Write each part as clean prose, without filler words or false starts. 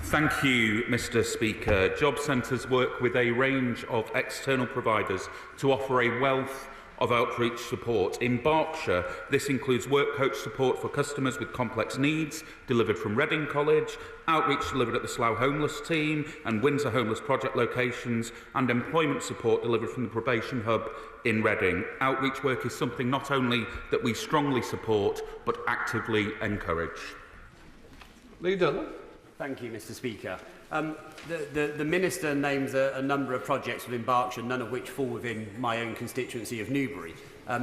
Thank you, Mr Speaker. Job centres work with a range of external providers to offer a wealth of outreach support. In Berkshire, this includes work coach support for customers with complex needs, delivered from Reading College, outreach delivered at the Slough Homeless Team and Windsor Homeless Project locations, and employment support delivered from the Probation Hub in Reading. Outreach work is something not only that we strongly support, but actively encourage. Leader. Thank you, Mr Speaker. The Minister names a number of projects within Berkshire, none of which fall within my own constituency of Newbury.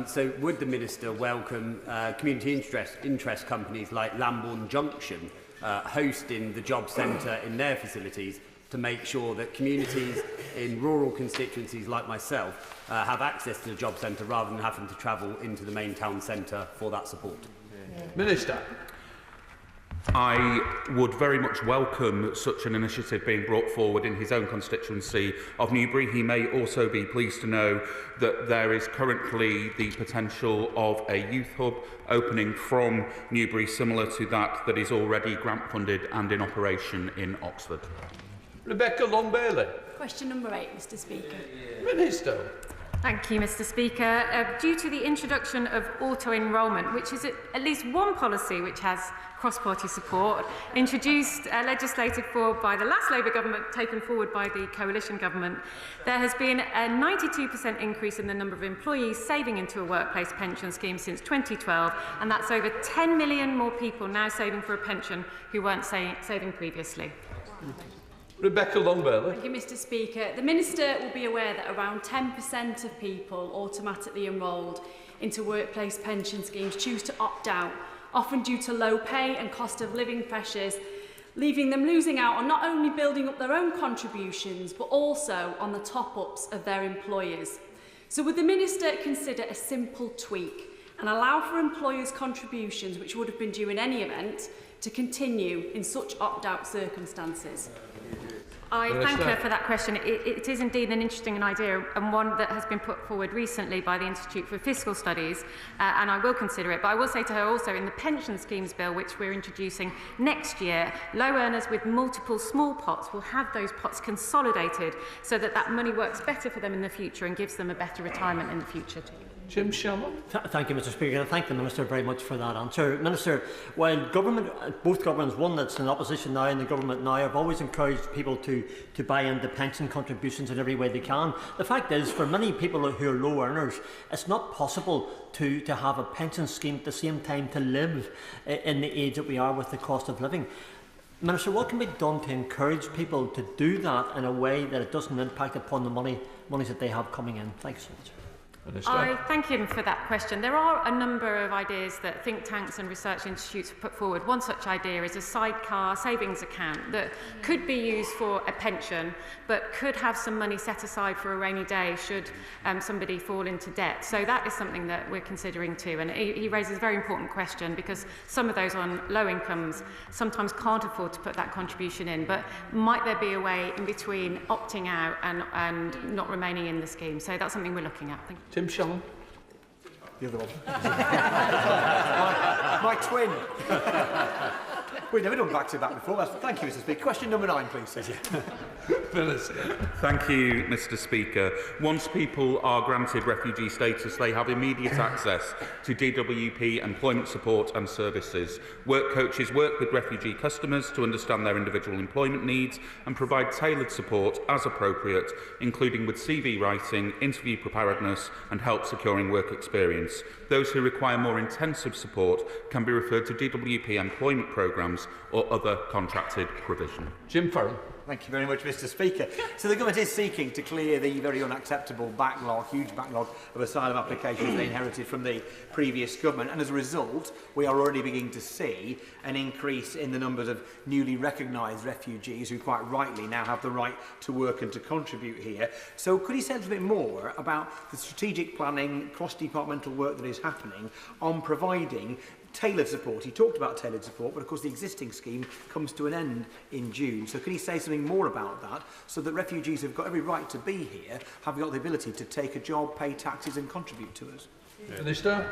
So would the Minister welcome community interest companies like Lambourne Junction hosting the job centre in their facilities to make sure that communities in rural constituencies like myself have access to the job centre rather than having to travel into the main town centre for that support? Minister. I would very much welcome such an initiative being brought forward in his own constituency of Newbury. He may also be pleased to know that there is currently the potential of a youth hub opening from Newbury, similar to that is already grant funded and in operation in Oxford. Rebecca Long-Bailey. Question number 8, Mr Speaker. Minister. Thank you, Mr Speaker. Due to the introduction of auto-enrollment, which is at least one policy which has cross-party support, introduced, legislated for by the last Labour government, taken forward by the coalition government, there has been a 92% increase in the number of employees saving into a workplace pension scheme since 2012, and that's over 10 million more people now saving for a pension who weren't saving previously. Rebecca Long-Bailey. Thank you, Mr Speaker. The Minister will be aware that around 10% of people automatically enrolled into workplace pension schemes choose to opt out, often due to low pay and cost of living pressures, leaving them losing out on not only building up their own contributions, but also on the top-ups of their employers. So would the Minister consider a simple tweak and allow for employers' contributions, which would have been due in any event, to continue in such opt-out circumstances? I thank her for that question. It is indeed an interesting idea, and one that has been put forward recently by the Institute for Fiscal Studies, and I will consider it. But I will say to her also, in the pension schemes bill, which we're introducing next year, low earners with multiple small pots will have those pots consolidated so that that money works better for them in the future and gives them a better retirement in the future too. Jim Shannon. Thank you, Mr Speaker, and thank the Minister very much for that answer. Minister, while both governments, one that's in opposition now and the government now, have always encouraged people to buy into pension contributions in every way they can, the fact is, for many people who are low earners, it's not possible to have a pension scheme at the same time to live in the age that we are with the cost of living. Minister, what can be done to encourage people to do that in a way that it doesn't impact upon the monies that they have coming in? Thanks so much. I thank him for that question. There are a number of ideas that think tanks and research institutes have put forward. One such idea is a sidecar savings account that could be used for a pension, but could have some money set aside for a rainy day should somebody fall into debt. So that is something that we're considering too. And he raises a very important question, because some of those on low incomes sometimes can't afford to put that contribution in. But might there be a way in between opting out and not remaining in the scheme? So that's something we're looking at. Thank you. Tim Shannon. The other one. my twin. We've never done back-to-back before. Thank you, Mr Speaker. Question number 9, please. Thank you, Mr Speaker. Once people are granted refugee status, they have immediate access to DWP employment support and services. Work coaches work with refugee customers to understand their individual employment needs and provide tailored support as appropriate, including with CV writing, interview preparedness and help securing work experience. Those who require more intensive support can be referred to DWP employment programmes or other contracted provision. Jim Farrell. Thank you very much, Mr Speaker. So the government is seeking to clear the very unacceptable backlog, huge backlog of asylum applications they inherited from the previous government, and as a result we are already beginning to see an increase in the numbers of newly recognised refugees who quite rightly now have the right to work and to contribute here. So could you say a little bit more about the strategic planning, cross-departmental work that is happening on providing tailored support? He talked about tailored support, but of course the existing scheme comes to an end in June. So can he say something more about that, so that refugees who've got every right to be here have got the ability to take a job, pay taxes and contribute to us? Minister.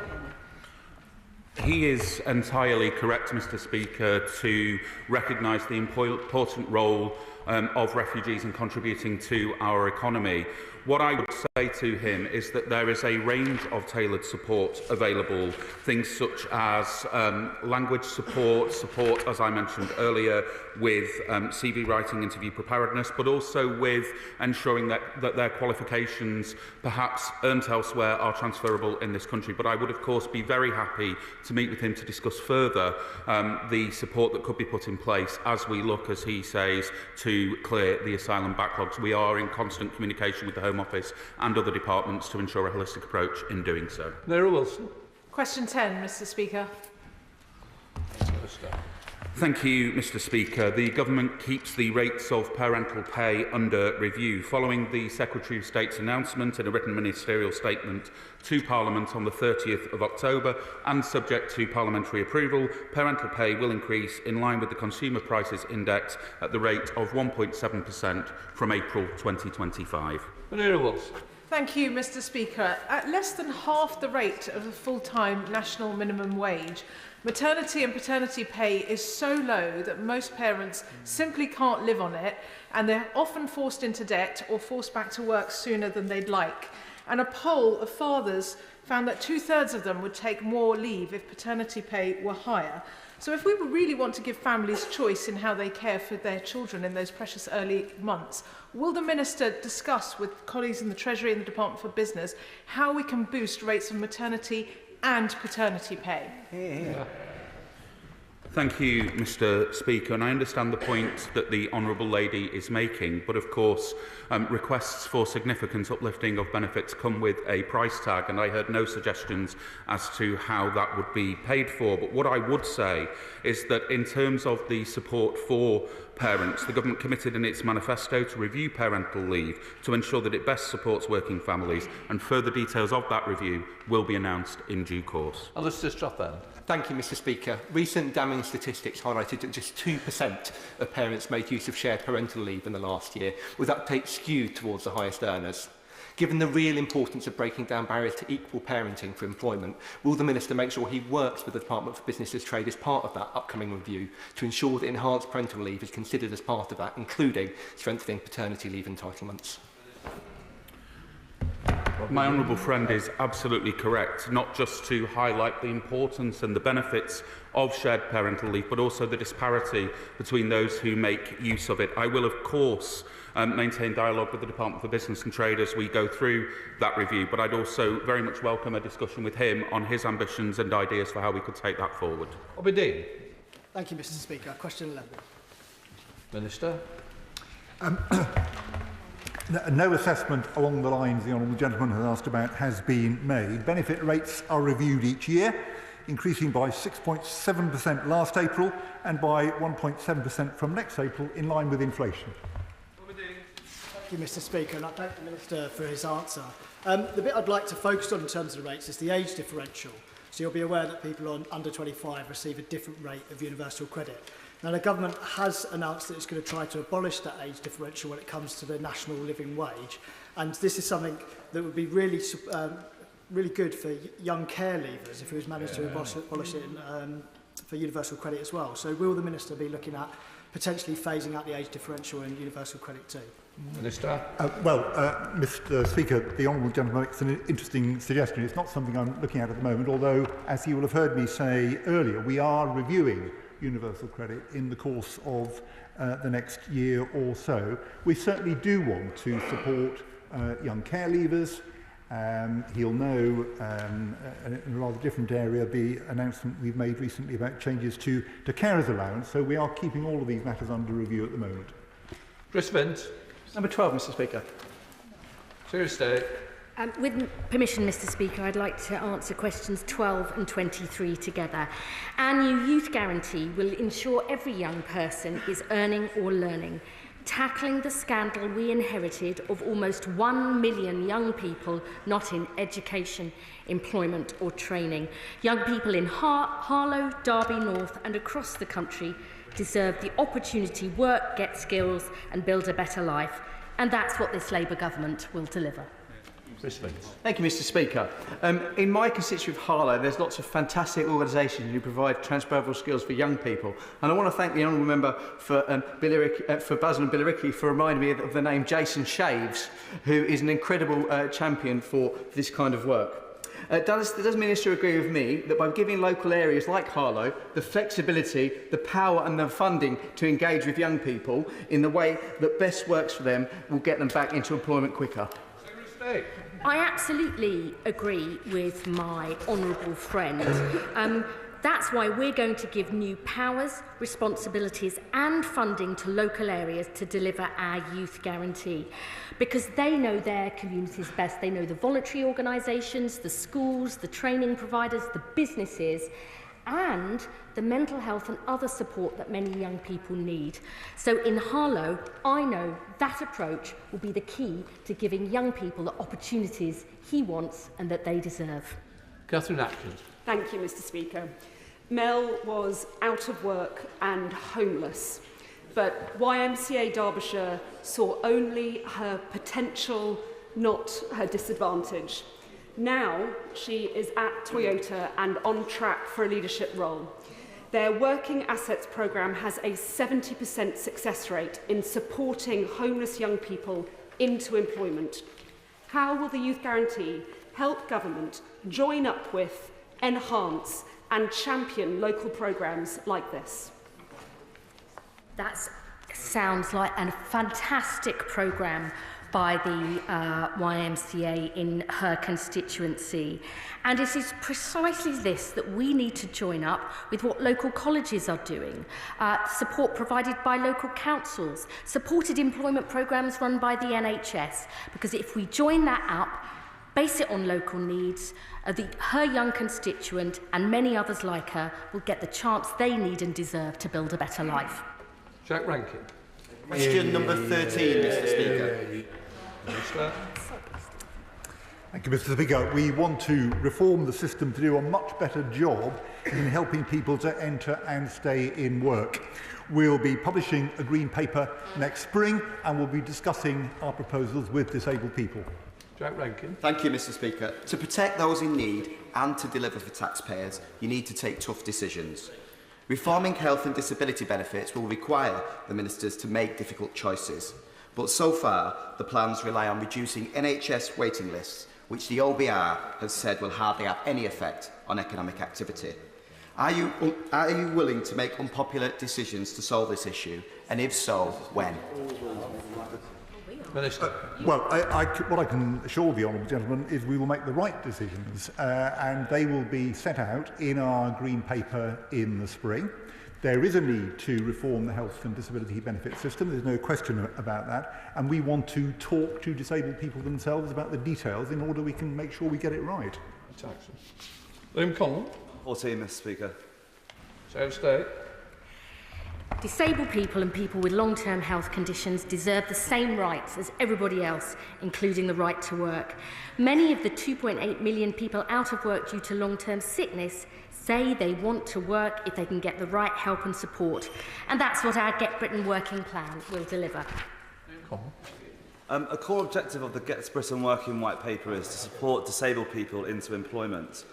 He is entirely correct, Mr Speaker, to recognise the important role of refugees in contributing to our economy. What I would say to him is that there is a range of tailored support available, things such as language support, as I mentioned earlier, with CV writing, interview preparedness, but also with ensuring that their qualifications, perhaps earned elsewhere, are transferable in this country. But I would, of course, be very happy to meet with him to discuss further the support that could be put in place as we look, as he says, to clear the asylum backlogs. We are in constant communication with the Home Office and other departments to ensure a holistic approach in doing so. Mary Wilson. Question 10, Mr Speaker. Thank you, Mr Speaker. The Government keeps the rates of parental pay under review. Following the Secretary of State's announcement in a written ministerial statement to Parliament on the 30th of October and subject to parliamentary approval, parental pay will increase in line with the Consumer Prices Index at the rate of 1.7% from April 2025. Mary Wilson. Thank you, Mr Speaker. At less than half the rate of the full-time national minimum wage, maternity and paternity pay is so low that most parents simply can't live on it, and they're often forced into debt or forced back to work sooner than they'd like. And a poll of fathers found that 2/3 of them would take more leave if paternity pay were higher. So if we really want to give families choice in how they care for their children in those precious early months, will the Minister discuss with colleagues in the Treasury and the Department for Business how we can boost rates of maternity and paternity pay? Yeah. Thank you, Mr Speaker, and I understand the point that the Honourable Lady is making, but of course requests for significant uplifting of benefits come with a price tag, and I heard no suggestions as to how that would be paid for. But what I would say is that in terms of the support for parents, the Government committed in its manifesto to review parental leave to ensure that it best supports working families, and further details of that review will be announced in due course. Alistair Strathern. Thank you, Mr Speaker. Recent damning statistics highlighted that just 2% of parents made use of shared parental leave in the last year, with uptake skewed towards the highest earners. Given the real importance of breaking down barriers to equal parenting for employment, will the Minister make sure he works with the Department for Business and Trade as part of that upcoming review to ensure that enhanced parental leave is considered as part of that, including strengthening paternity leave entitlements? My honourable friend is absolutely correct, not just to highlight the importance and the benefits of shared parental leave, but also the disparity between those who make use of it. I will, of course, maintain dialogue with the Department for Business and Trade as we go through that review, but I'd also very much welcome a discussion with him on his ambitions and ideas for how we could take that forward. Obidine. Thank you, Mr Speaker. Question 11. Minister. No assessment along the lines the honourable gentleman has asked about has been made. Benefit rates are reviewed each year, increasing by 6.7% last April and by 1.7% from next April, in line with inflation. Thank you, Mr Speaker, and I thank the Minister for his answer. The bit I'd like to focus on in terms of the rates is the age differential. So you'll be aware that people on under 25 receive a different rate of universal credit. Now, the Government has announced that it's going to try to abolish that age differential when it comes to the national living wage. And this is something that would be really good for young care leavers if it was managed to abolish it for universal credit as well. So will the Minister be looking at potentially phasing out the age differential in universal credit too? Minister. Mr Speaker, the honourable gentleman makes an interesting suggestion. It's not something I'm looking at the moment, although, as you will have heard me say earlier, we are reviewing universal credit in the course of the next year or so. We certainly do want to support young care leavers. He'll know, in a rather different area, the announcement we've made recently about changes to carers allowance, so we are keeping all of these matters under review at the moment. Chris Vince. Number 12, Mr Speaker. Tuesday. With permission, Mr Speaker, I'd like to answer questions 12 and 23 together. Our new youth guarantee will ensure every young person is earning or learning, tackling the scandal we inherited of almost 1 million young people not in education, employment or training. Young people in Harlow, Derby North and across the country deserve the opportunity to work, get skills and build a better life. And that's what this Labour government will deliver. Chris Vince. Thank you, Mr. Speaker. In my constituent of Harlow, there's lots of fantastic organisations who provide transferable skills for young people. And I want to thank the honourable member for Basil and Billericay for reminding me of the name Jason Shaves, who is an incredible champion for this kind of work. Does the Minister agree with me that by giving local areas like Harlow the flexibility, the power and the funding to engage with young people in the way that best works for them will get them back into employment quicker? I absolutely agree with my honourable friend. That's why we're going to give new powers, responsibilities and funding to local areas to deliver our youth guarantee. Because they know their communities best. They know the voluntary organisations, the schools, the training providers, the businesses and the mental health and other support that many young people need. So in Harlow, I know that approach will be the key to giving young people the opportunities he wants and that they deserve. Catherine Atkins. Thank you, Mr. Speaker. Mel was out of work and homeless, but YMCA Derbyshire saw only her potential, not her disadvantage. Now she is at Toyota and on track for a leadership role. Their Working Assets programme has a 70% success rate in supporting homeless young people into employment. How will the Youth Guarantee help government join up with, enhance and champion local programmes like this? That sounds like a fantastic programme by the YMCA in her constituency. And it is precisely this that we need to join up with what local colleges are doing, support provided by local councils, supported employment programmes run by the NHS, because if we join that up, base it on local needs, her young constituent and many others like her will get the chance they need and deserve to build a better life. Jack Rankin. Question number 13, Mr. Speaker. Thank you, Mr. Speaker. We want to reform the system to do a much better job in helping people to enter and stay in work. We'll be publishing a green paper next spring and we'll be discussing our proposals with disabled people. Jack Rankin. Thank you, Mr. Speaker. To protect those in need and to deliver for taxpayers, you need to take tough decisions. Reforming health and disability benefits will require the ministers to make difficult choices. But so far, the plans rely on reducing NHS waiting lists, which the OBR has said will hardly have any effect on economic activity. Are you willing to make unpopular decisions to solve this issue? And if so, when? Minister. Well, what I can assure the honourable gentleman is we will make the right decisions and they will be set out in our green paper in the spring. There is a need to reform the health and disability benefit system, there's no question about that, and we want to talk to disabled people themselves about the details in order we can make sure we get it right. Liam Conlon. 14, Mr. Speaker. Sarah Stay. Disabled people and people with long-term health conditions deserve the same rights as everybody else, including the right to work. Many of the 2.8 million people out of work due to long-term sickness say they want to work if they can get the right help and support. And that's what our Get Britain Working Plan will deliver. A core objective of the Get Britain Working White Paper is to support disabled people into employment.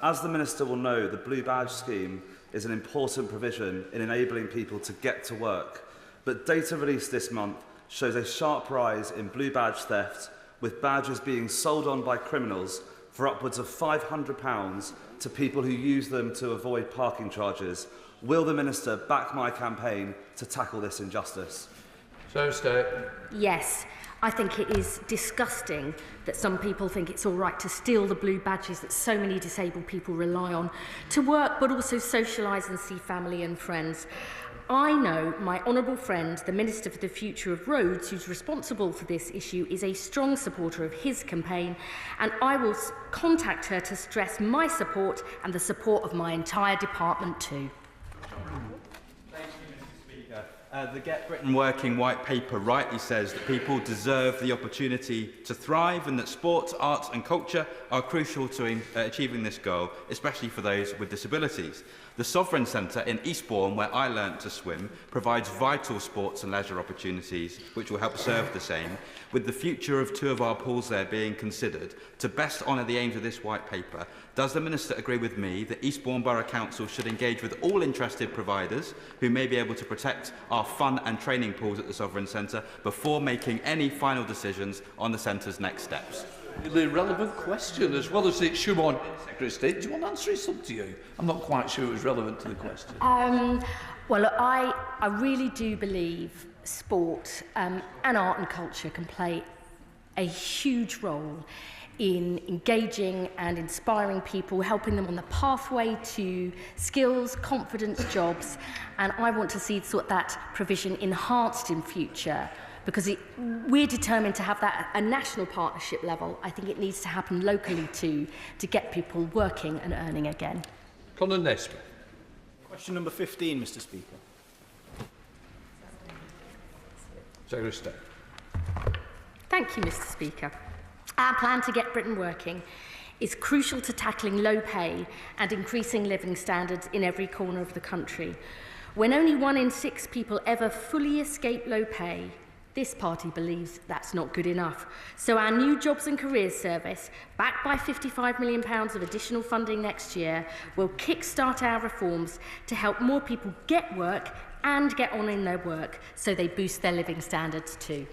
As the Minister will know, the Blue Badge scheme is an important provision in enabling people to get to work. But data released this month shows a sharp rise in Blue Badge theft, with badges being sold on by criminals for upwards of £500 to people who use them to avoid parking charges. Will the Minister back my campaign to tackle this injustice? Sarah Stay. Yes. I think it is disgusting that some people think it's all right to steal the blue badges that so many disabled people rely on to work but also socialise and see family and friends. I know my honourable friend, the Minister for the Future of Roads, who's responsible for this issue, is a strong supporter of his campaign, and I will contact her to stress my support and the support of my entire department too. The Get Britain Working White Paper rightly says that people deserve the opportunity to thrive and that sport, arts and culture are crucial to achieving this goal, especially for those with disabilities. The Sovereign Centre in Eastbourne, where I learnt to swim, provides vital sports and leisure opportunities which will help serve the same, with the future of 2 of our pools there being considered. To best honour the aims of this white paper, does the Minister agree with me that Eastbourne Borough Council should engage with all interested providers who may be able to protect our fun and training pools at the Sovereign Centre before making any final decisions on the Centre's next steps? The relevant question, as well as it should on Secretary of State. Do you want to answer it? It's up to you. I'm not quite sure it was relevant to the question. Well, I really do believe sport and art and culture can play a huge role in engaging and inspiring people, helping them on the pathway to skills, confidence, jobs, and I want to see that provision enhanced in future because we're determined to have that at a national partnership level. I think it needs to happen locally too to get people working and earning again. Conor Nesbitt. Question number 15, Mr. Speaker. Secretary of State. Thank you, Mr. Speaker. Our plan to get Britain working is crucial to tackling low pay and increasing living standards in every corner of the country. When only 1 in 6 people ever fully escape low pay, this party believes that's not good enough. So our new Jobs and Careers Service, backed by £55 million of additional funding next year, will kickstart our reforms to help more people get work and get on in their work so they boost their living standards too.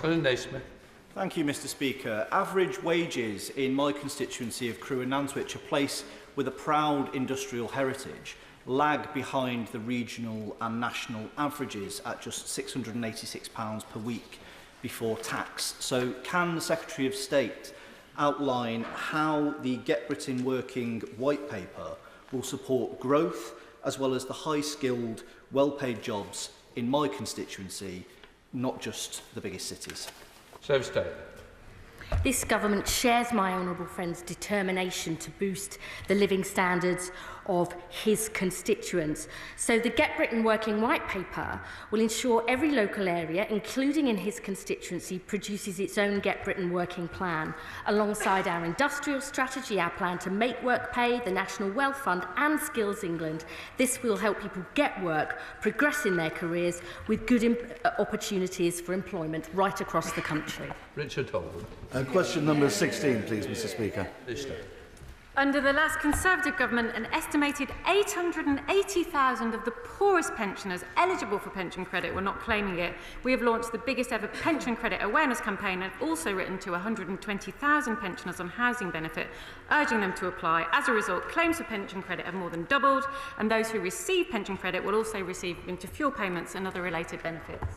Conor Nesbitt. Thank you, Mr. Speaker. Average wages in my constituency of Crewe and Nantwich, a place with a proud industrial heritage, lag behind the regional and national averages at just £686 per week before tax. So can the Secretary of State outline how the Get Britain Working White Paper will support growth as well as the high-skilled, well-paid jobs in my constituency, not just the biggest cities? Secretary of State. This government shares my honourable friend's determination to boost the living standards of his constituents. So the Get Britain Working White Paper will ensure every local area, including in his constituency, produces its own Get Britain Working plan. Alongside our industrial strategy, our plan to make work pay, the National Wealth Fund and Skills England, this will help people get work, progress in their careers with good opportunities for employment right across the country. Richard Holden. Question number 16, please, Mr. Speaker. Under the last Conservative government, an estimated 880,000 of the poorest pensioners eligible for pension credit were not claiming it. We have launched the biggest ever pension credit awareness campaign and also written to 120,000 pensioners on housing benefit, urging them to apply. As a result, claims for pension credit have more than doubled, and those who receive pension credit will also receive winter fuel payments and other related benefits.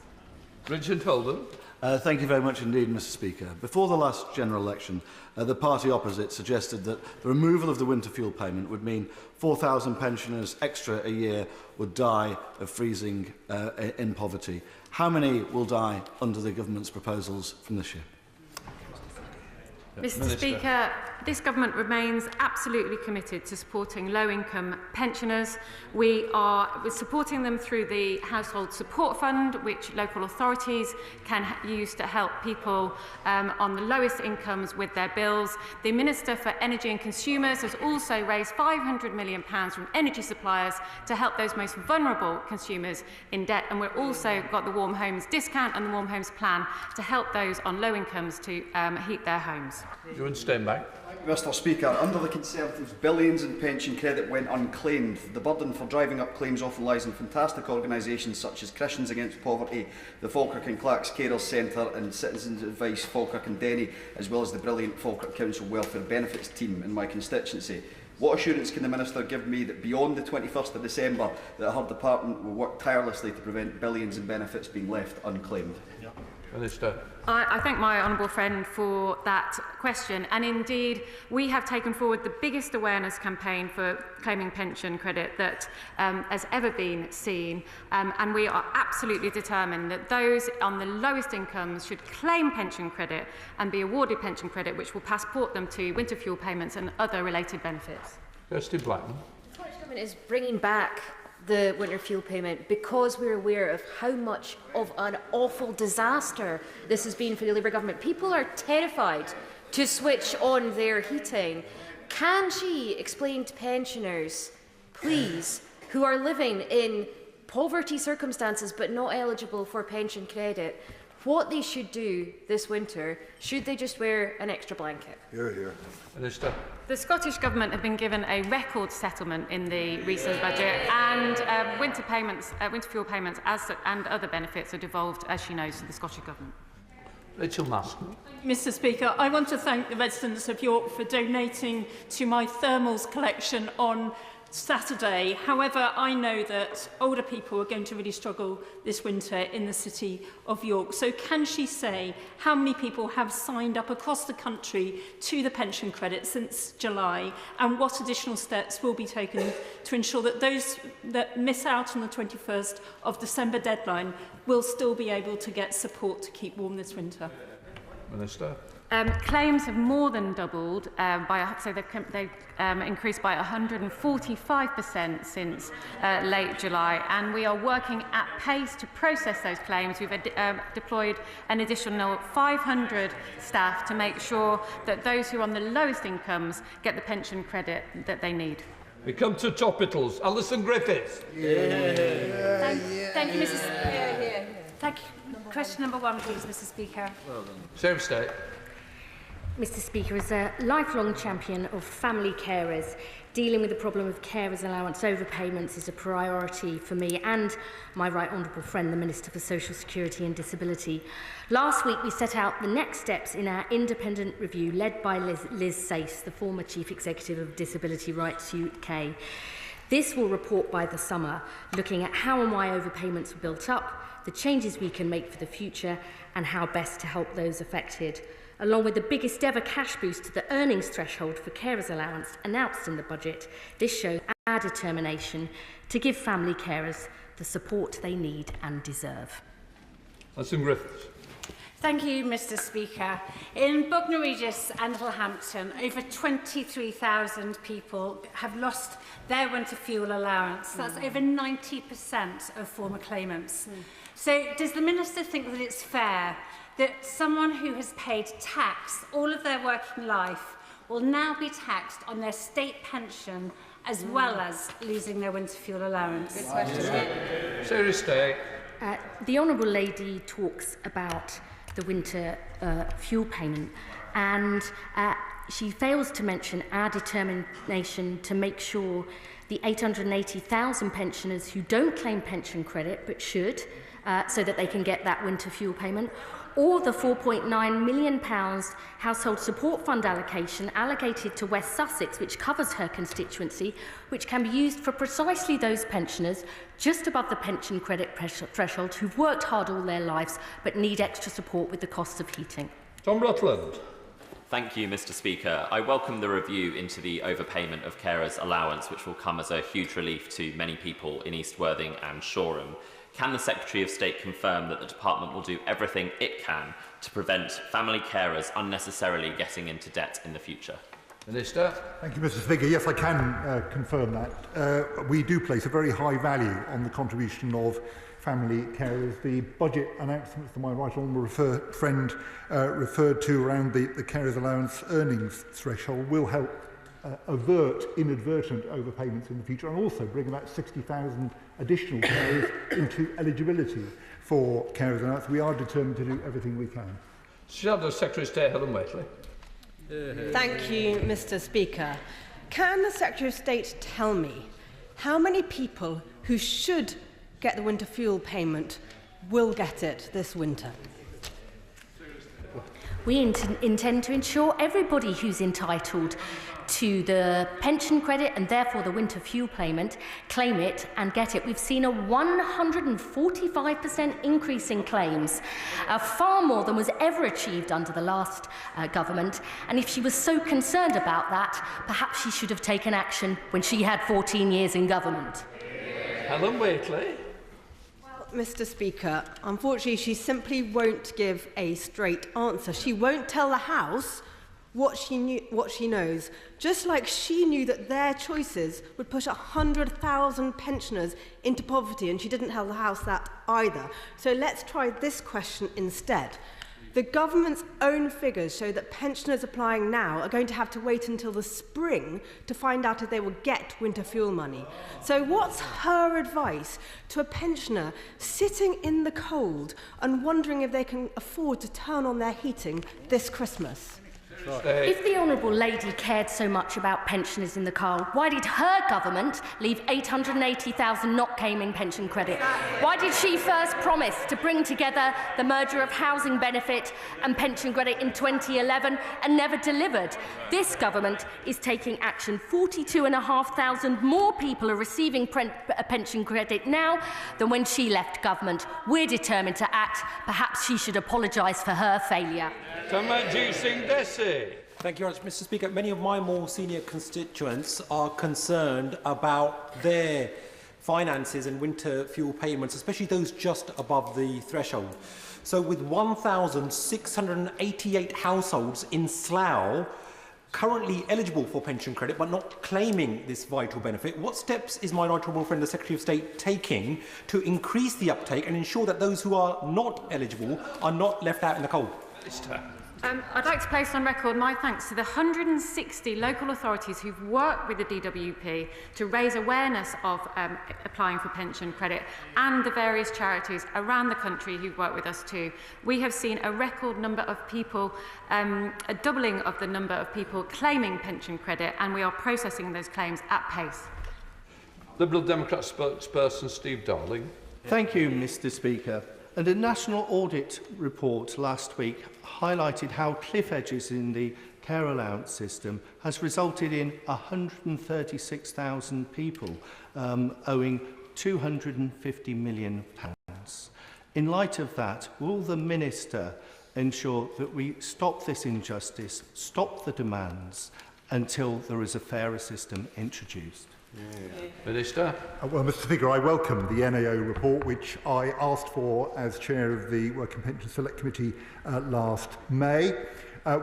Richard Holden. Thank you very much indeed, Mr. Speaker. Before the last general election, the party opposite suggested that the removal of the winter fuel payment would mean 4,000 pensioners extra a year would die of freezing in poverty. How many will die under the government's proposals from this year? Mr. Speaker, this government remains absolutely committed to supporting low-income pensioners. We're supporting them through the Household Support Fund, which local authorities can use to help people on the lowest incomes with their bills. The Minister for Energy and Consumers has also raised £500 million from energy suppliers to help those most vulnerable consumers in debt. And we've also got the Warm Homes Discount and the Warm Homes Plan to help those on low incomes to heat their homes. You want to stand back? Mr. Speaker, under the Conservatives, billions in pension credit went unclaimed. The burden for driving up claims often lies in fantastic organisations such as Christians Against Poverty, the Falkirk and Clark's Carers Centre and Citizens Advice Falkirk and Denny, as well as the brilliant Falkirk Council Welfare Benefits team in my constituency. What assurance can the Minister give me that beyond the 21st of December that her department will work tirelessly to prevent billions in benefits being left unclaimed? Minister. I thank my honourable friend for that question, and indeed we have taken forward the biggest awareness campaign for claiming pension credit that has ever been seen, and we are absolutely determined that those on the lowest incomes should claim pension credit and be awarded pension credit, which will passport them to winter fuel payments and other related benefits. Kirsty Blackman. The Scottish Government is bringing back the winter fuel payment because we're aware of how much of an awful disaster this has been for the Labour government. People are terrified to switch on their heating. Can she explain to pensioners, please, who are living in poverty circumstances but not eligible for pension credit, what they should do this winter? Should they just wear an extra blanket? Hear, hear. Minister. The Scottish Government have been given a record settlement in the recent budget, and winter fuel payments and other benefits are devolved, as she knows, to the Scottish Government. Rachel Mask. Mr Speaker, I want to thank the residents of York for donating to my thermals collection on Saturday. However, I know that older people are going to really struggle this winter in the city of York. So can she say how many people have signed up across the country to the pension credit since July, and what additional steps will be taken to ensure that those that miss out on the 21st of December deadline will still be able to get support to keep warm this winter? Minister. Claims have more than doubled, they've increased by 145% since late July, and we are working at pace to process those claims. We've deployed an additional 500 staff to make sure that those who are on the lowest incomes get the pension credit that they need. We come to topicals. Alison Griffiths. Thank you, Mrs. Thank you. Question number 1, please, Mr Speaker. Well done. Sarah State. Mr Speaker, as a lifelong champion of family carers, dealing with the problem of carers' allowance overpayments is a priority for me and my right honourable friend, the Minister for Social Security and Disability. Last week, we set out the next steps in our independent review led by Liz Sayce, the former Chief Executive of Disability Rights UK. This will report by the summer, looking at how and why overpayments were built up, the changes we can make for the future, and how best to help those affected. Along with the biggest ever cash boost to the earnings threshold for carers' allowance announced in the budget, this shows our determination to give family carers the support they need and deserve. Alison Griffiths. Thank you, Mr Speaker. In Bognor Regis and Littlehampton, over 23,000 people have lost their winter fuel allowance. That's over 90% of former claimants. So does the Minister think that it's fair that someone who has paid tax all of their working life will now be taxed on their state pension as well as losing their winter fuel allowance? Good question. Sarah State. The Honourable Lady talks about the winter fuel payment, and she fails to mention our determination to make sure the 880,000 pensioners who don't claim pension credit but should, so that they can get that winter fuel payment, or the £4.9 million household support fund allocation allocated to West Sussex, which covers her constituency, which can be used for precisely those pensioners just above the pension credit threshold who've worked hard all their lives but need extra support with the cost of heating. Tom Rutland. Thank you, Mr Speaker. I welcome the review into the overpayment of carers' allowance, which will come as a huge relief to many people in East Worthing and Shoreham. Can the Secretary of State confirm that the Department will do everything it can to prevent family carers unnecessarily getting into debt in the future? Minister. Thank you, Mr Speaker. Yes, I can confirm that. We do place a very high value on the contribution of family carers. The budget announcements that my right honourable friend referred to around the carers' allowance earnings threshold will help avert inadvertent overpayments in the future, and also bring about 60,000 additional carers into eligibility for carers' allowance. We are determined to do everything we can. Shadow Secretary of State Helen Waitley. Thank you, Mr Speaker. Can the Secretary of State tell me how many people who should get the winter fuel payment will get it this winter? We intend to ensure everybody who's entitled to the pension credit and therefore the winter fuel payment claim it and get it. We've seen a 145% increase in claims, far more than was ever achieved under the last government. And if she was so concerned about that, perhaps she should have taken action when she had 14 years in government. Helen Waitley. Mr Speaker, unfortunately she simply won't give a straight answer. She won't tell the House what she knows, just like she knew that their choices would push 100,000 pensioners into poverty, and she didn't house that either. So let's try this question instead. The government's own figures show that pensioners applying now are going to have to wait until the spring to find out if they will get winter fuel money. So what's her advice to a pensioner sitting in the cold and wondering if they can afford to turn on their heating this Christmas? If the Honourable Lady cared so much about pensioners in the cold, why did her government leave 880,000 not claiming pension credit? Why did she first promise to bring together the merger of housing benefit and pension credit in 2011 and never delivered? This government is taking action. 42,500 more people are receiving pension credit now than when she left government. We're determined to act. Perhaps she should apologise for her failure. Thank you very much, Mr. Speaker. Many of my more senior constituents are concerned about their finances and winter fuel payments, especially those just above the threshold. So with 1,688 households in Slough currently eligible for pension credit but not claiming this vital benefit, what steps is my honourable friend the Secretary of State taking to increase the uptake and ensure that those who are not eligible are not left out in the cold? I'd like to place on record my thanks to the 160 local authorities who've worked with the DWP to raise awareness of applying for pension credit, and the various charities around the country who've worked with us too. We have seen a record number of people, a doubling of the number of people claiming pension credit, and we are processing those claims at pace. Liberal Democrat spokesperson Steve Darling. Thank you, Mr. Speaker. And a national audit report last week highlighted how cliff edges in the care allowance system has resulted in 136,000 people owing £250 million. In light of that, will the Minister ensure that we stop this injustice, stop the demands, until there is a fairer system introduced? Minister. Well, Mr. Speaker, I welcome the NAO report, which I asked for as chair of the Work and Pension Select Committee last May.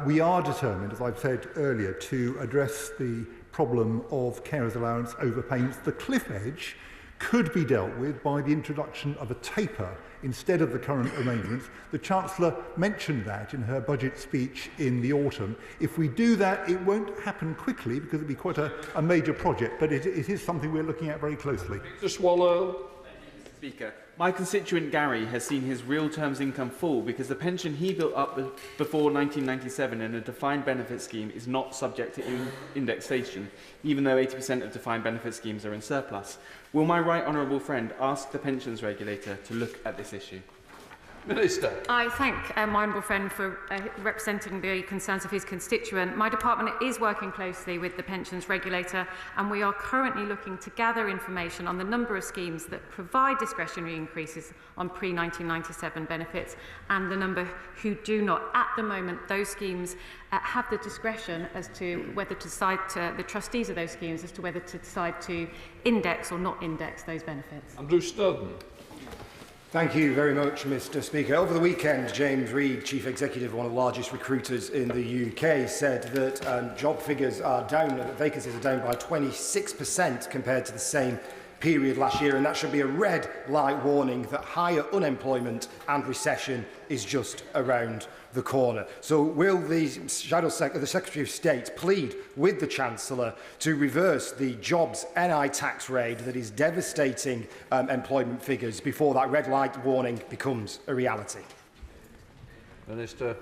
We are determined, as I've said earlier, to address the problem of carers' allowance overpayments. The cliff edge could be dealt with by the introduction of a taper instead of the current arrangements. The Chancellor mentioned that in her budget speech in the autumn. If we do that, it won't happen quickly because it'll be quite a major project, but it is something we're looking at very closely. Mr. Swallow. Speaker, my constituent Gary has seen his real terms income fall because the pension he built up before 1997 in a defined benefit scheme is not subject to indexation, even though 80% of defined benefit schemes are in surplus. Will my right honourable friend ask the pensions regulator to look at this issue? Minister. I thank my honourable friend for representing the concerns of his constituent. My department is working closely with the pensions regulator, and we are currently looking to gather information on the number of schemes that provide discretionary increases on pre-1997 benefits and the number who do not. At the moment, those schemes have the discretion as to whether to decide to, the trustees of those schemes, as to whether to decide to index or not index those benefits. Andrew Snowden. Thank you very much, Mr. Speaker. Over the weekend, James Reed, Chief Executive of one of the largest recruiters in the UK, said that job figures are down, vacancies are down by 26% compared to the same period last year, and that should be a red light warning that higher unemployment and recession is just around the corner. So will the Secretary of State plead with the Chancellor to reverse the jobs NI tax raid that is devastating employment figures before that red light warning becomes a reality? Minister.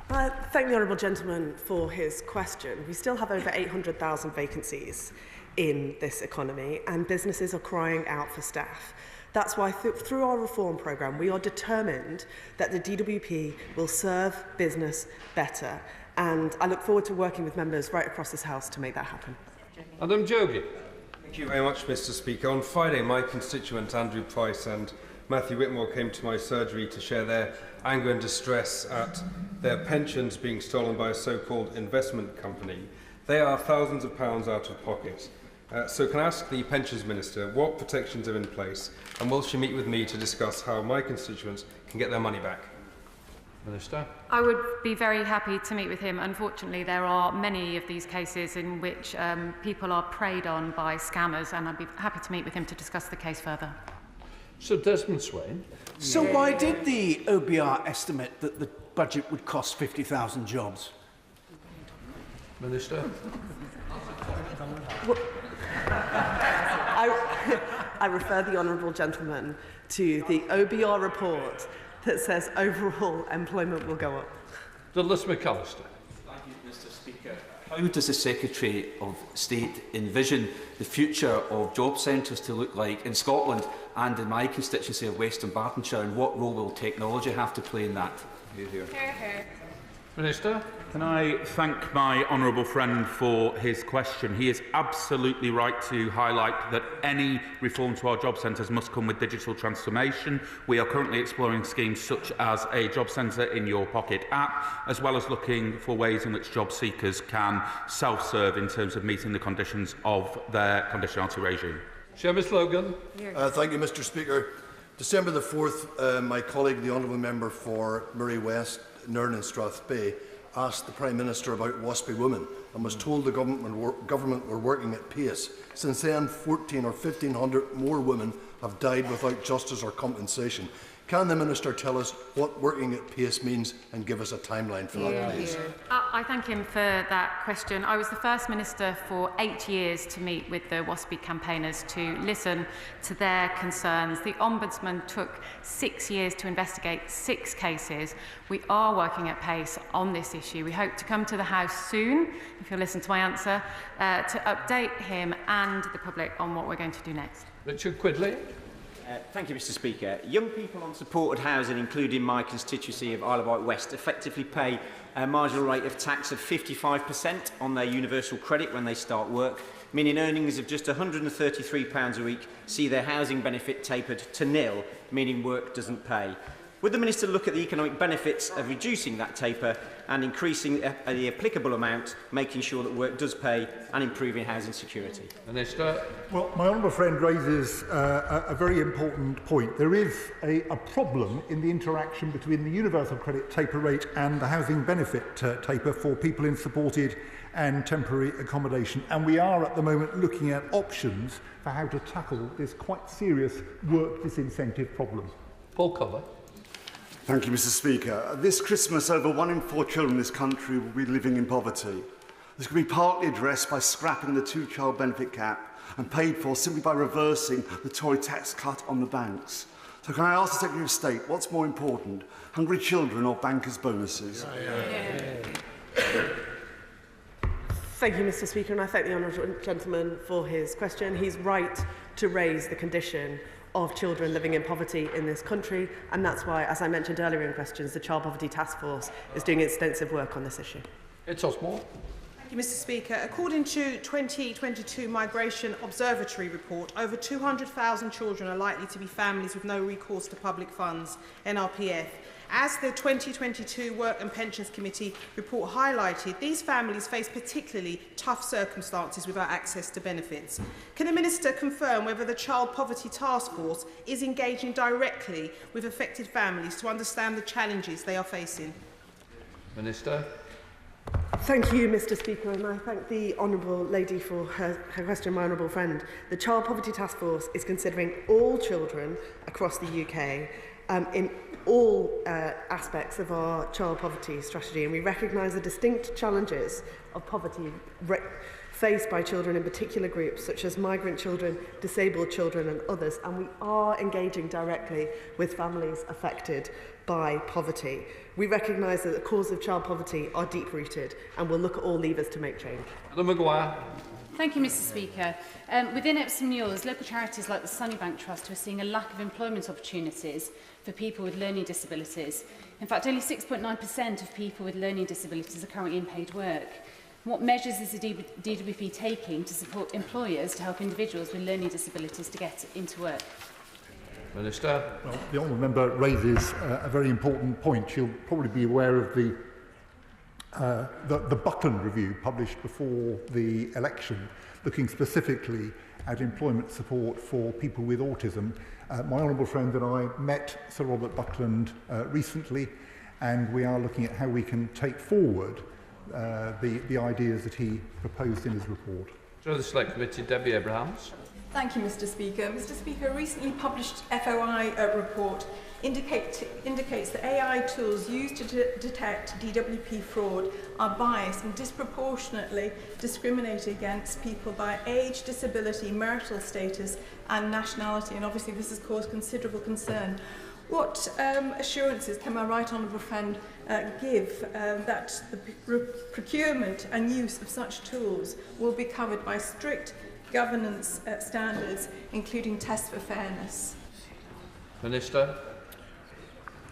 Thank the honourable gentleman for his question. We still have over 800,000 vacancies in this economy, and businesses are crying out for staff. That's why through our reform programme we are determined that the DWP will serve business better, and I look forward to working with members right across this House to make that happen. Adam Jogi. Thank you very much, Mr. Speaker. On Friday, my constituent Andrew Price and Matthew Whitmore came to my surgery to share their anger and distress at their pensions being stolen by a so-called investment company. They are thousands of pounds out of pocket. So can I ask the Pensions Minister what protections are in place, and will she meet with me to discuss how my constituents can get their money back? Minister. I would be very happy to meet with him. Unfortunately, there are many of these cases in which people are preyed on by scammers, and I'd be happy to meet with him to discuss the case further. So Desmond Swain. So why did the OBR estimate that the budget would cost 50,000 jobs? Minister. I refer the honourable gentleman to the OBR report that says overall employment will go up. Douglas McAllister. Thank you, Mr. Speaker. How does the Secretary of State envision the future of job centres to look like in Scotland and in my constituency of Western Bartonshire, and what role will technology have to play in that? Minister. Can I thank my honourable friend for his question? He is absolutely right to highlight that any reform to our job centres must come with digital transformation. We are currently exploring schemes such as a job centre in your pocket app, as well as looking for ways in which job seekers can self-serve in terms of meeting the conditions of their conditionality regime. Seamus Logan. Thank you, Mr. Speaker. December the 4th, my colleague, the Honourable Member for Murray West, Nairn and Strathbay, asked the Prime Minister about WASPy women and was told the government were working at pace. Since then, 1,400 or 1,500 more women have died without justice or compensation. Can the Minister tell us what working at pace means and give us a timeline for that, please? I thank him for that question. I was the first minister for 8 years to meet with the WASPy campaigners to listen to their concerns. The Ombudsman took 6 years to investigate 6 cases. We are working at pace on this issue. We hope to come to the House soon, if you'll listen to my answer, to update him and the public on what we're going to do next. Richard Quidley. Thank you, Mr. Speaker. Young people on supported housing, including my constituency of Isle of Wight West, effectively pay a marginal rate of tax of 55% on their universal credit when they start work, meaning earnings of just £133 a week see their housing benefit tapered to nil, meaning work doesn't pay. Would the Minister look at the economic benefits of reducing that taper and increasing the applicable amount, making sure that work does pay and improving housing security? Minister. Well, my honourable friend raises a very important point. There is a problem in the interaction between the universal credit taper rate and the housing benefit taper for people in supported and temporary accommodation. And we are at the moment looking at options for how to tackle this quite serious work disincentive problem. Paul Cover. Thank you, Mr. Speaker. This Christmas, over 1 in 4 children in this country will be living in poverty. This could be partly addressed by scrapping the 2-child benefit cap and paid for simply by reversing the Tory tax cut on the banks. So can I ask the Secretary of State, what's more important, hungry children or bankers' bonuses? Thank you, Mr. Speaker, and I thank the honourable gentleman for his question. He's right to raise the condition of children living in poverty in this country, and that's why, as I mentioned earlier in questions, the Child Poverty Task Force is doing extensive work on this issue. It's Osmore. Thank you, Mr. Speaker. According to 2022 Migration Observatory report, over 200,000 children are likely to be families with no recourse to public funds, NRPF. As the 2022 Work and Pensions Committee report highlighted, these families face particularly tough circumstances without access to benefits. Can the Minister confirm whether the Child Poverty Task Force is engaging directly with affected families to understand the challenges they are facing? Minister. Thank you, Mr. Speaker, and I thank the honourable lady for her question, my honourable friend. The Child Poverty Task Force is considering all children across the UK in all aspects of our child poverty strategy, and we recognise the distinct challenges of poverty faced by children in particular groups such as migrant children, disabled children and others, and we are engaging directly with families affected by poverty. We recognise that the causes of child poverty are deep-rooted and we'll look at all levers to make change. Madam Maguire. Thank you, Mr. Speaker. Within Epsom Muirs, local charities like the Sunnybank Trust are seeing a lack of employment opportunities for people with learning disabilities. In fact, only 6.9% of people with learning disabilities are currently in paid work. What measures is the DWP taking to support employers to help individuals with learning disabilities to get into work? Minister. Well, the honourable member raises a very important point. She'll probably be aware of the Buckland review published before the election, looking specifically at employment support for people with autism. My honourable friend and I met Sir Robert Buckland recently, and we are looking at how we can take forward the ideas that he proposed in his report. Chair of the Select Committee, Debbie Abrahams. Thank you, Mr. Speaker. Mr. Speaker, a recently published FOI report indicates that AI tools used to detect DWP fraud are biased and disproportionately discriminate against people by age, disability, marital status and nationality, and obviously this has caused considerable concern. What assurances can my right honourable friend give that the procurement and use of such tools will be covered by strict governance standards, including tests for fairness? Minister.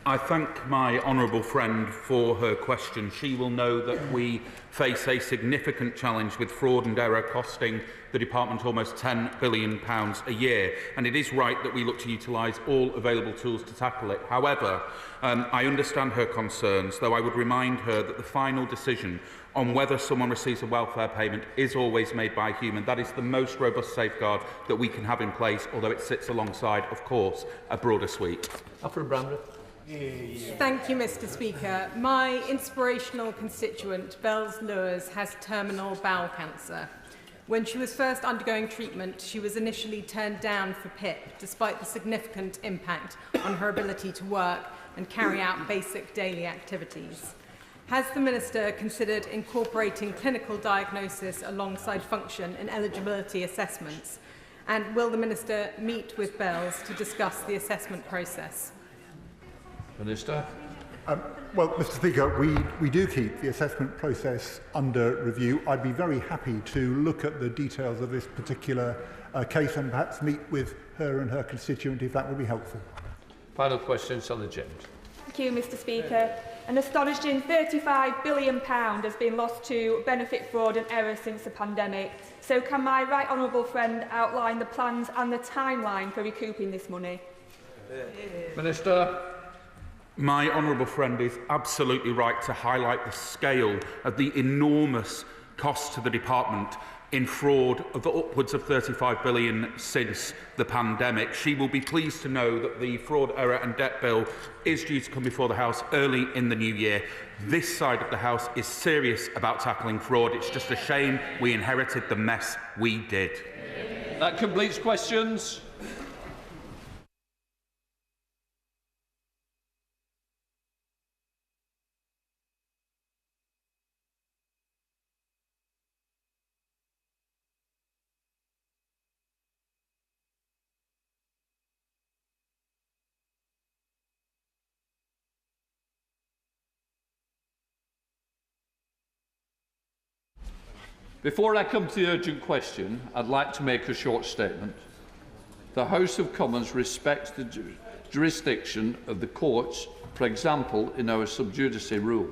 I thank my honourable friend for her question. She will know that we face a significant challenge with fraud and error costing the Department almost £10 billion a year, and it is right that we look to utilise all available tools to tackle it. However, I understand her concerns, though I would remind her that the final decision on whether someone receives a welfare payment is always made by a human. That is the most robust safeguard that we can have in place, although it sits alongside, of course, a broader suite. Alfred Brandreth. Thank you, Mr. Speaker. My inspirational constituent, Bells Lewis, has terminal bowel cancer. When she was first undergoing treatment, she was initially turned down for PIP, despite the significant impact on her ability to work and carry out basic daily activities. Has the Minister considered incorporating clinical diagnosis alongside function and eligibility assessments? And will the Minister meet with Bells to discuss the assessment process? Minister. Well, Mr. Speaker, we do keep the assessment process under review. I'd be very happy to look at the details of this particular case and perhaps meet with her and her constituent if that would be helpful. Final question, Senator James. Thank you, Mr. Speaker. An astonishing £35 billion has been lost to benefit fraud and error since the pandemic. So can my right honourable friend outline the plans and the timeline for recouping this money? Minister. My honourable friend is absolutely right to highlight the scale of the enormous cost to the department in fraud of upwards of £35 billion since the pandemic. She will be pleased to know that the fraud, error and debt bill is due to come before the House early in the new year. This side of the House is serious about tackling fraud. It's just a shame we inherited the mess we did. That completes questions. Before I come to the urgent question, I'd like to make a short statement. The House of Commons respects the jurisdiction of the courts, for example, in our sub judice rule.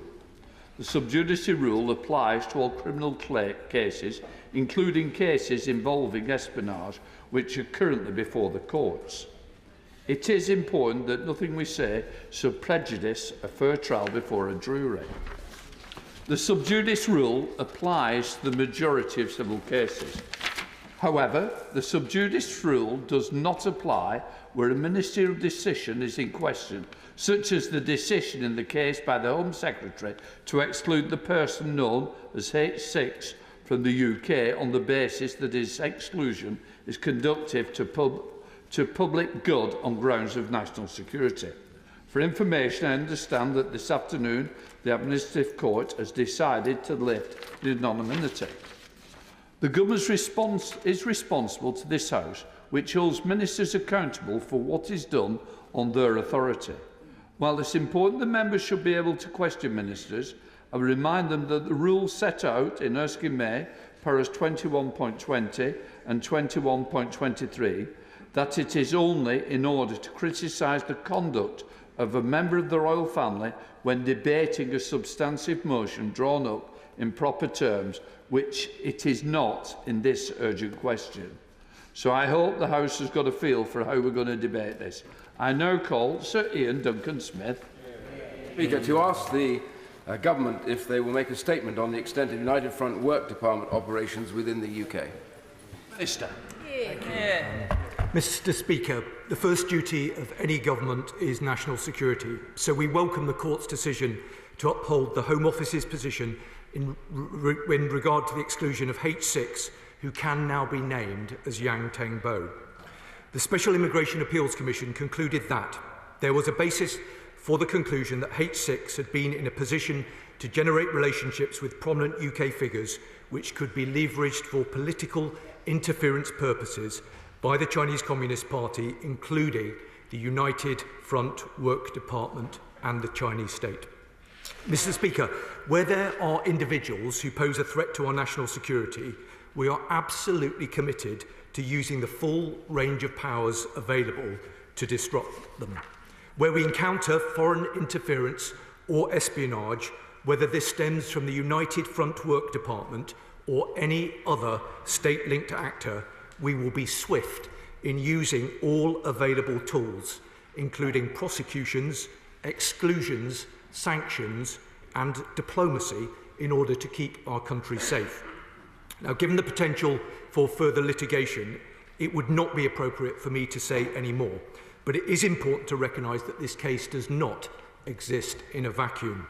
The sub judice rule applies to all criminal cases, including cases involving espionage, which are currently before the courts. It is important that nothing we say should prejudice a fair trial before a jury. The sub judice rule applies to the majority of civil cases. However, the sub judice rule does not apply where a ministerial decision is in question, such as the decision in the case by the Home Secretary to exclude the person known as H6 from the UK on the basis that his exclusion is conducive to public good on grounds of national security. For information, I understand that this afternoon the Administrative Court has decided to lift the anonymity. The Government is responsible to this House, which holds ministers accountable for what is done on their authority. While it's important that members should be able to question ministers, I will remind them that the rules set out in Erskine May, paras 21.20 and 21.23, that it is only in order to criticise the conduct of a member of the royal family when debating a substantive motion drawn up in proper terms, which it is not in this urgent question. So I hope the House has got a feel for how we're going to debate this. I now call Sir Ian Duncan-Smith. Speaker, to ask the Government if they will make a statement on the extent of United Front Work Department operations within the UK. Minister. Mr. Speaker, the first duty of any government is national security, so we welcome the Court's decision to uphold the Home Office's position in regard to the exclusion of H6, who can now be named as Yang Tengbo. The Special Immigration Appeals Commission concluded that there was a basis for the conclusion that H6 had been in a position to generate relationships with prominent UK figures which could be leveraged for political interference purposes by the Chinese Communist Party, including the United Front Work Department and the Chinese state. Mr. Speaker, where there are individuals who pose a threat to our national security, we are absolutely committed to using the full range of powers available to disrupt them. Where we encounter foreign interference or espionage, whether this stems from the United Front Work Department or any other state-linked actor, we will be swift in using all available tools, including prosecutions, exclusions, sanctions and diplomacy in order to keep our country safe. Now, given the potential for further litigation, it would not be appropriate for me to say any more, but it is important to recognise that this case does not exist in a vacuum.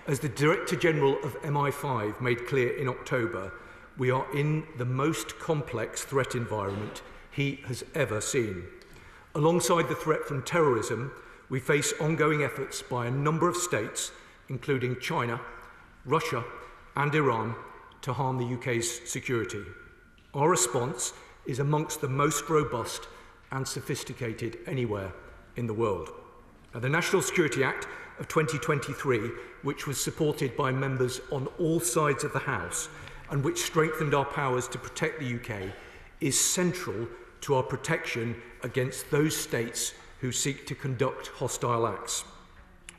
As the Director General of MI5 made clear in October, we are in the most complex threat environment he has ever seen. Alongside the threat from terrorism, we face ongoing efforts by a number of states, including China, Russia and Iran, to harm the UK's security. Our response is amongst the most robust and sophisticated anywhere in the world. Now, the National Security Act of 2023, which was supported by members on all sides of the House and which strengthened our powers to protect the UK, is central to our protection against those states who seek to conduct hostile acts.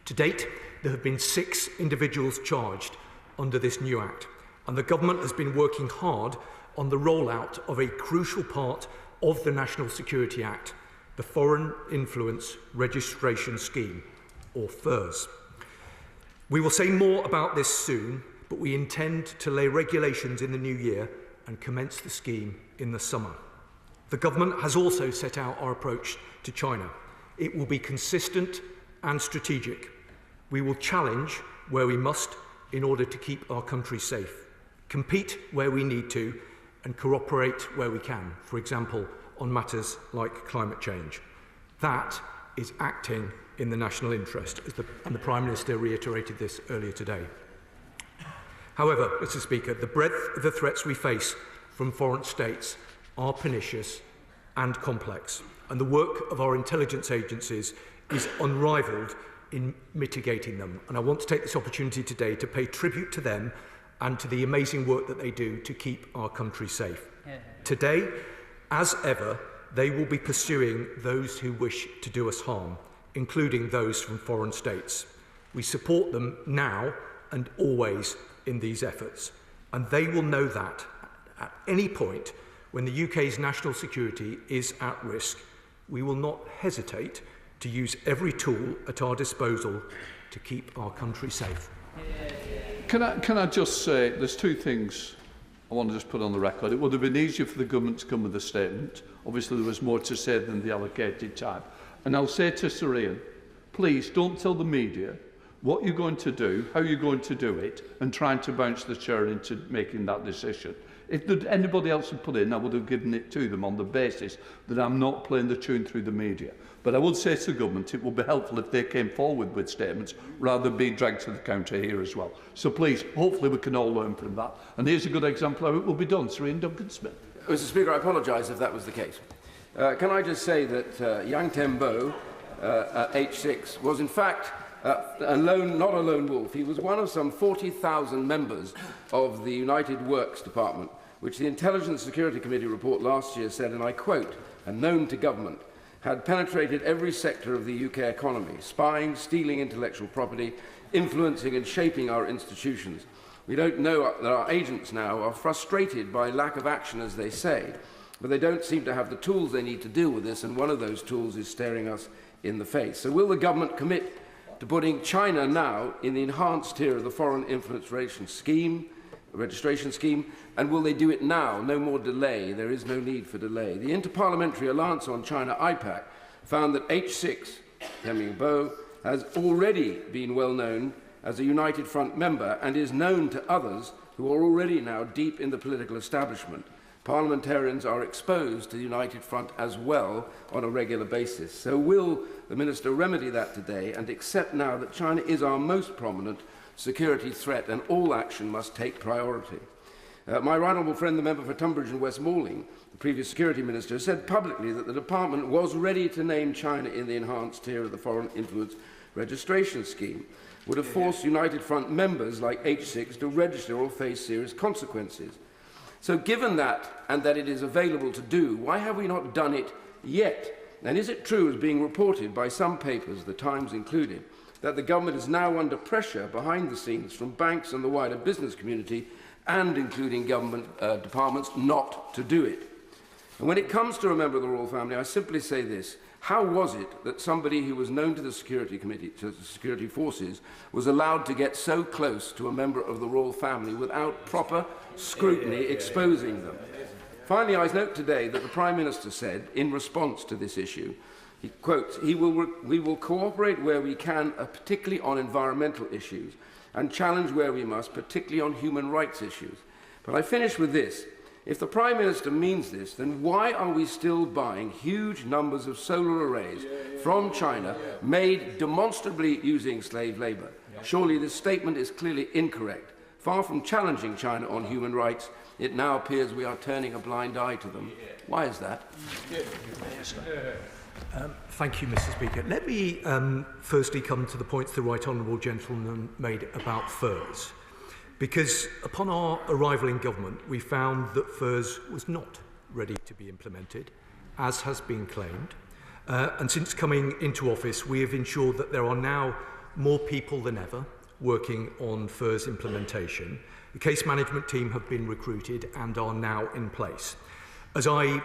To date, there have been 6 individuals charged under this new act, and the government has been working hard on the rollout of a crucial part of the National Security Act, the Foreign Influence Registration Scheme, or FIRS. We will say more about this soon, but we intend to lay regulations in the new year and commence the scheme in the summer. The government has also set out our approach to China. It will be consistent and strategic. We will challenge where we must in order to keep our country safe, compete where we need to, and cooperate where we can, for example, on matters like climate change. That is acting in the national interest, and the Prime Minister reiterated this earlier today. However, Mr. Speaker, the breadth of the threats we face from foreign states are pernicious and complex, and the work of our intelligence agencies is unrivalled in mitigating them. And I want to take this opportunity today to pay tribute to them and to the amazing work that they do to keep our country safe. Today, as ever, they will be pursuing those who wish to do us harm, including those from foreign states. We support them now and always in these efforts, and they will know that at any point when the UK's national security is at risk, we will not hesitate to use every tool at our disposal to keep our country safe. Can I just say, there's 2 things I want to just put on the record. It would have been easier for the government to come with a statement. Obviously, there was more to say than the allocated time. And I'll say to Sir Ian, please don't tell the media what you're going to do, how you're going to do it, and trying to bounce the chair into making that decision. If anybody else had put in, I would have given it to them on the basis that I'm not playing the tune through the media. But I would say to the government it would be helpful if they came forward with statements rather than being dragged to the counter here as well. So please, hopefully we can all learn from that. And here's a good example how it will be done. Sir Ian Duncan-Smith. Mr. Speaker, I apologise if that was the case. Can I just say that Yang Tengbo, H6, was in fact not a lone wolf. He was one of some 40,000 members of the United Works Department, which the Intelligence Security Committee report last year said, and I quote, "and known to government, had penetrated every sector of the UK economy, spying, stealing intellectual property, influencing and shaping our institutions. We don't know that our agents now are frustrated by lack of action, as they say, but they don't seem to have the tools they need to deal with this, and one of those tools is staring us in the face. So will the government commit to putting China now in the enhanced tier of the Foreign Influence Registration Scheme, registration scheme, and will they do it now? No more delay. There is no need for delay. The Interparliamentary Alliance on China, IPAC, found that H6, Hemming-Bow, has already been well known as a United Front member and is known to others who are already now deep in the political establishment. Parliamentarians are exposed to the United Front as well on a regular basis. So will the Minister remedy that today and accept now that China is our most prominent security threat and all action must take priority? My right honourable friend, the member for Tunbridge and Westmoreland, the previous security minister, said publicly that the department was ready to name China in the enhanced tier of the foreign influence registration scheme, would have forced United Front members like H6 to register or face serious consequences. So given that, and that it is available to do, why have we not done it yet? And is it true, as being reported by some papers, the Times included, that the government is now under pressure behind the scenes from banks and the wider business community, and including government departments, not to do it? And when it comes to a member of the royal family, I simply say this: how was it that somebody who was known to the security committee, to the security forces, was allowed to get so close to a member of the royal family without proper scrutiny exposing them? Finally, I note today that the Prime Minister said, in response to this issue, he quotes, we will cooperate where we can, particularly on environmental issues, and challenge where we must, particularly on human rights issues. But I finish with this. If the Prime Minister means this, then why are we still buying huge numbers of solar arrays from China made demonstrably using slave labour? Surely this statement is clearly incorrect. Far from challenging China on human rights, it now appears we are turning a blind eye to them. Why is that? Thank you, Mr. Speaker. Let me firstly come to the points the right honourable gentleman made about FERS. Because upon our arrival in government, we found that FERS was not ready to be implemented, as has been claimed. And since coming into office, we have ensured that there are now more people than ever working on FERS implementation. The case management team have been recruited and are now in place. As I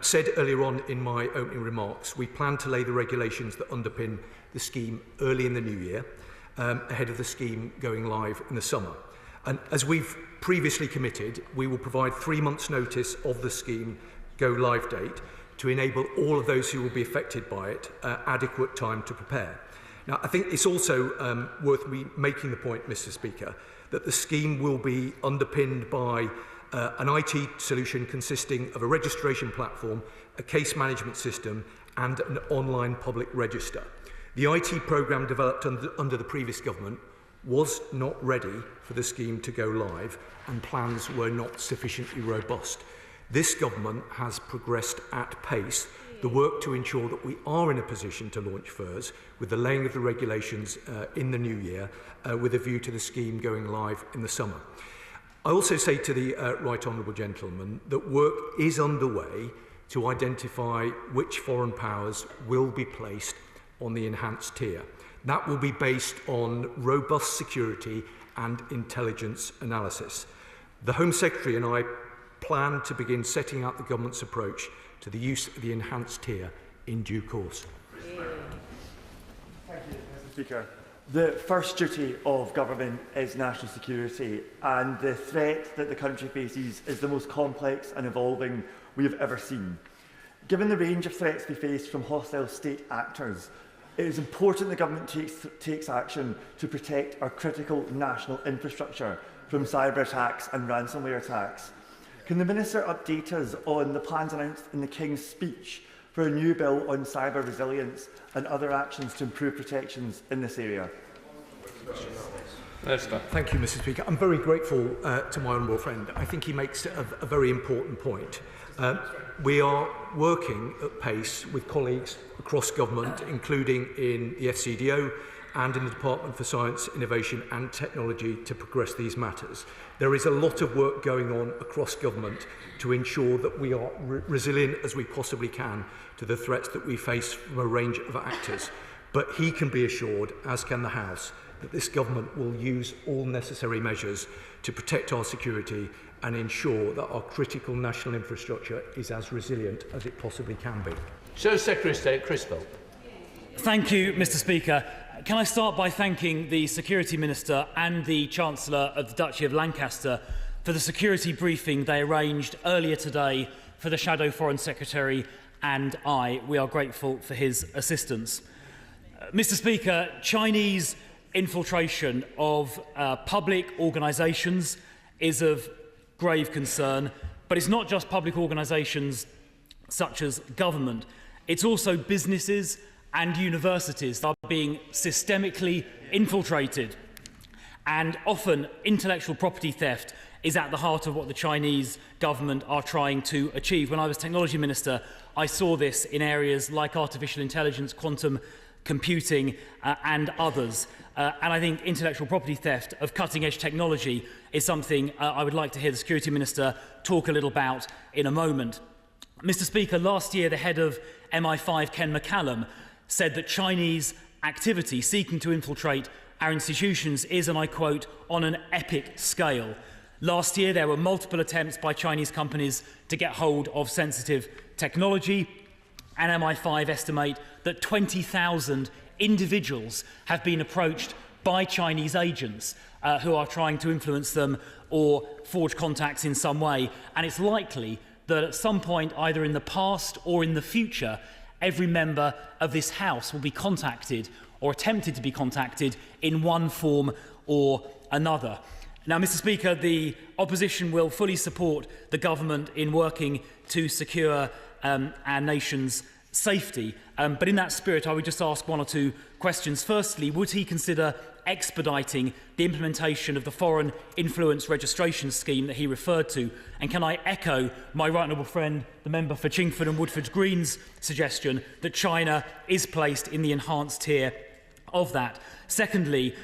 said earlier on in my opening remarks, we plan to lay the regulations that underpin the scheme early in the new year, ahead of the scheme going live in the summer. And as we've previously committed, we will provide 3 months' notice of the scheme go-live date to enable all of those who will be affected by it adequate time to prepare. Now, I think it's also worth me making the point, Mr. Speaker, that the scheme will be underpinned by an IT solution consisting of a registration platform, a case management system, and an online public register. The IT programme developed under the previous government was not ready for the scheme to go live, and plans were not sufficiently robust. This government has progressed at pace the work to ensure that we are in a position to launch FERS with the laying of the regulations in the new year with a view to the scheme going live in the summer. I also say to the right honourable gentleman that work is underway to identify which foreign powers will be placed on the enhanced tier. That will be based on robust security and intelligence analysis. The Home Secretary and I plan to begin setting out the government's approach to the use of the enhanced tier in due course. Thank you, Mr. Speaker. The first duty of government is national security, and the threat that the country faces is the most complex and evolving we have ever seen. Given the range of threats we face from hostile state actors, it is important the government takes action to protect our critical national infrastructure from cyber attacks and ransomware attacks. Can the Minister update us on the plans announced in the King's speech for a new bill on cyber resilience and other actions to improve protections in this area? Thank you, Mr. Speaker. I'm very grateful to my honourable friend. I think he makes a very important point. We are working at pace with colleagues across government, including in the FCDO and in the Department for Science, Innovation and Technology, to progress these matters. There is a lot of work going on across government to ensure that we are resilient as we possibly can to the threats that we face from a range of actors. But he can be assured, as can the House, that this government will use all necessary measures to protect our security and ensure that our critical national infrastructure is as resilient as it possibly can be. Secretary of State Criswell. Thank you, Mr. Speaker. Can I start by thanking the Security Minister and the Chancellor of the Duchy of Lancaster for the security briefing they arranged earlier today for the Shadow Foreign Secretary and I. We are grateful for his assistance. Mr. Speaker, Chinese infiltration of public organisations is of grave concern, but it's not just public organisations such as government, it's also businesses and universities that are being systemically infiltrated. And often intellectual property theft is at the heart of what the Chinese government are trying to achieve. When I was Technology Minister, I saw this in areas like artificial intelligence, quantum computing and others. And I think intellectual property theft of cutting-edge technology is something I would like to hear the Security Minister talk a little about in a moment. Mr. Speaker, last year the head of MI5, Ken McCallum, said that Chinese activity seeking to infiltrate our institutions is, and I quote, on an epic scale. Last year there were multiple attempts by Chinese companies to get hold of sensitive technology, and MI5 estimate that 20,000 individuals have been approached by Chinese agents who are trying to influence them or forge contacts in some way. And it's likely that at some point, either in the past or in the future, every member of this House will be contacted or attempted to be contacted in one form or another. Now, Mr. Speaker, the opposition will fully support the government in working to secure our nation's safety. But in that spirit, I would just ask one or two questions. Firstly, would he consider expediting the implementation of the foreign influence registration scheme that he referred to? And can I echo my right honourable friend, the member for Chingford and Woodford Green's suggestion that China is placed in the enhanced tier of that? Secondly,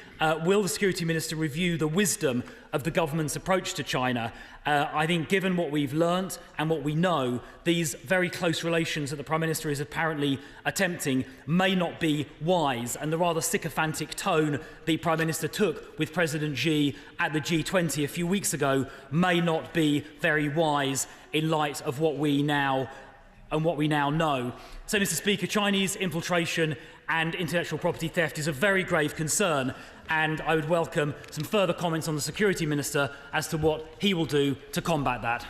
will the Security Minister review the wisdom of the government's approach to China? I think given what we've learnt and what we know, these very close relations that the Prime Minister is apparently attempting may not be wise, and the rather sycophantic tone the Prime Minister took with President Xi at the G20 a few weeks ago may not be very wise in light of what we now know. So, Mr. Speaker, Chinese infiltration and intellectual property theft is a very grave concern, and I would welcome some further comments on the Security Minister as to what he will do to combat that.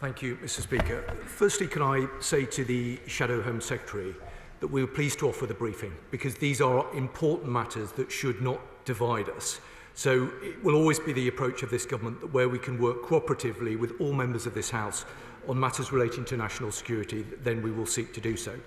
Thank you, Mr. Speaker. Firstly, can I say to the Shadow Home Secretary that we were pleased to offer the briefing, because these are important matters that should not divide us. So it will always be the approach of this government that where we can work cooperatively with all members of this House on matters relating to national security, then we will seek to do so.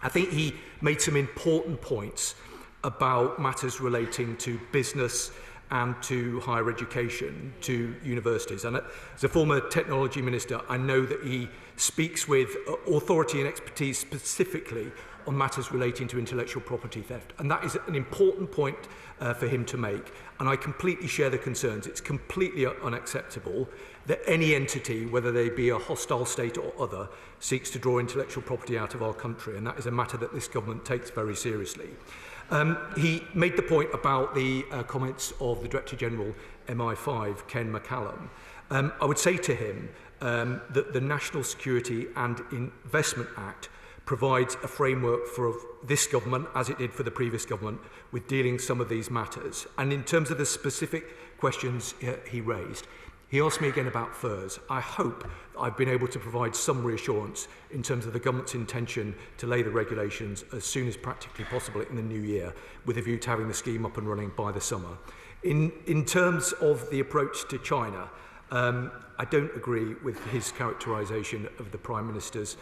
I think he made some important points about matters relating to business and to higher education, to universities. And as a former technology minister, I know that he speaks with authority and expertise specifically on matters relating to intellectual property theft. And that is an important point for him to make. And I completely share the concerns. It's completely unacceptable that any entity, whether they be a hostile state or other, seeks to draw intellectual property out of our country. And that is a matter that this government takes very seriously. He made the point about the comments of the Director General MI5, Ken McCallum. I would say to him that the National Security and Investment Act provides a framework for this government, as it did for the previous government, with dealing some of these matters. And in terms of the specific questions he raised, he asked me again about FERS. I hope I've been able to provide some reassurance in terms of the government's intention to lay the regulations as soon as practically possible in the new year, with a view to having the scheme up and running by the summer. In terms of the approach to China, I don't agree with his characterisation of the Prime Minister's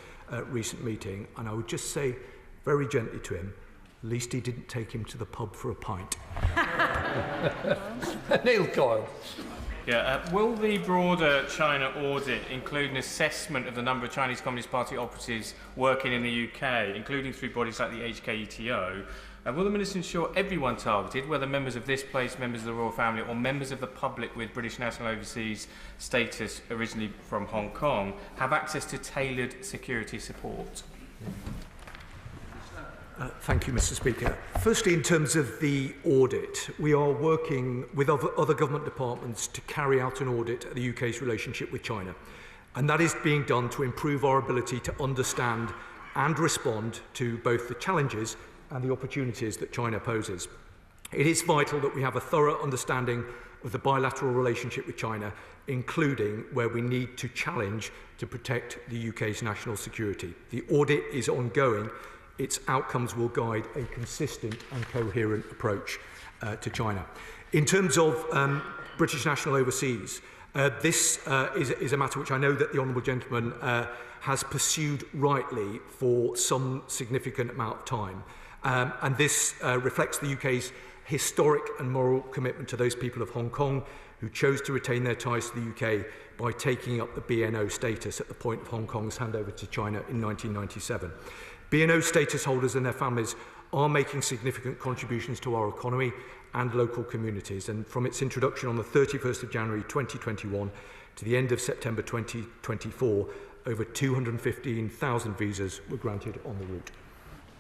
recent meeting, and I would just say very gently to him, at least he didn't take him to the pub for a pint. Neil Coyle. Yeah, will the broader China audit include an assessment of the number of Chinese Communist Party operatives working in the UK, including through bodies like the HKETO? And will the Minister ensure everyone targeted, whether members of this place, members of the royal family, or members of the public with British national overseas status originally from Hong Kong, have access to tailored security support? Thank you, Mr. Speaker. Firstly, in terms of the audit, we are working with other government departments to carry out an audit of the UK's relationship with China. And that is being done to improve our ability to understand and respond to both the challenges and the opportunities that China poses. It is vital that we have a thorough understanding of the bilateral relationship with China, including where we need to challenge to protect the UK's national security. The audit is ongoing. Its outcomes will guide a consistent and coherent approach to China. In terms of British national overseas, this is a matter which I know that the Honourable Gentleman has pursued rightly for some significant amount of time. And this reflects the UK's historic and moral commitment to those people of Hong Kong who chose to retain their ties to the UK by taking up the BNO status at the point of Hong Kong's handover to China in 1997. BNO status holders and their families are making significant contributions to our economy and local communities, and from its introduction on the 31st of January 2021 to the end of September 2024, over 215,000 visas were granted on the route.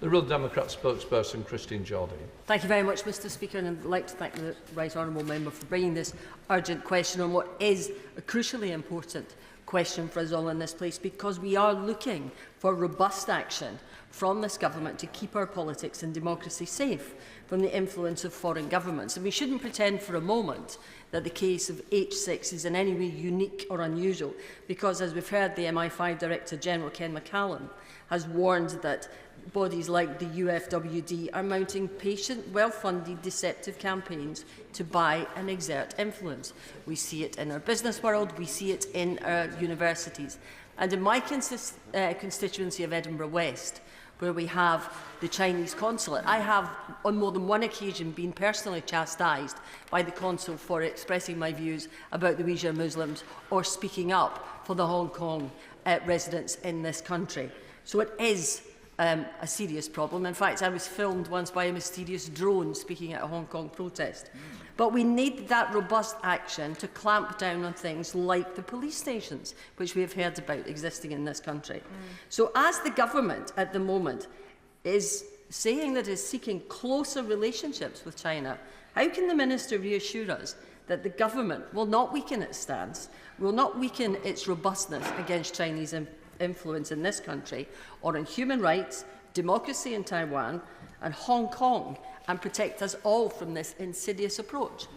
The Real Democrat spokesperson, Christine Jardine. Thank you very much, Mr Speaker, and I'd like to thank the Right Honourable Member for bringing this urgent question on what is a crucially important question for us all in this place, because we are looking for robust action from this government to keep our politics and democracy safe from the influence of foreign governments. And we shouldn't pretend for a moment that the case of H6 is in any way unique or unusual, because, as we've heard, the MI5 Director General, Ken McCallum, has warned that bodies like the UFWD are mounting patient, well-funded, deceptive campaigns to buy and exert influence. We see it in our business world, we see it in our universities. And in my constituency of Edinburgh West, where we have the Chinese consulate, I have on more than one occasion been personally chastised by the consul for expressing my views about the Uyghur Muslims or speaking up for the Hong Kong residents in this country. So it is a serious problem. In fact, I was filmed once by a mysterious drone speaking at a Hong Kong protest. But we need that robust action to clamp down on things like the police stations, which we have heard about existing in this country. So as the government at the moment is saying that it is seeking closer relationships with China, how can the Minister reassure us that the government will not weaken its stance, will not weaken its robustness against Chinese influence in this country, or in human rights, democracy in Taiwan and Hong Kong, and protect us all from this insidious approach?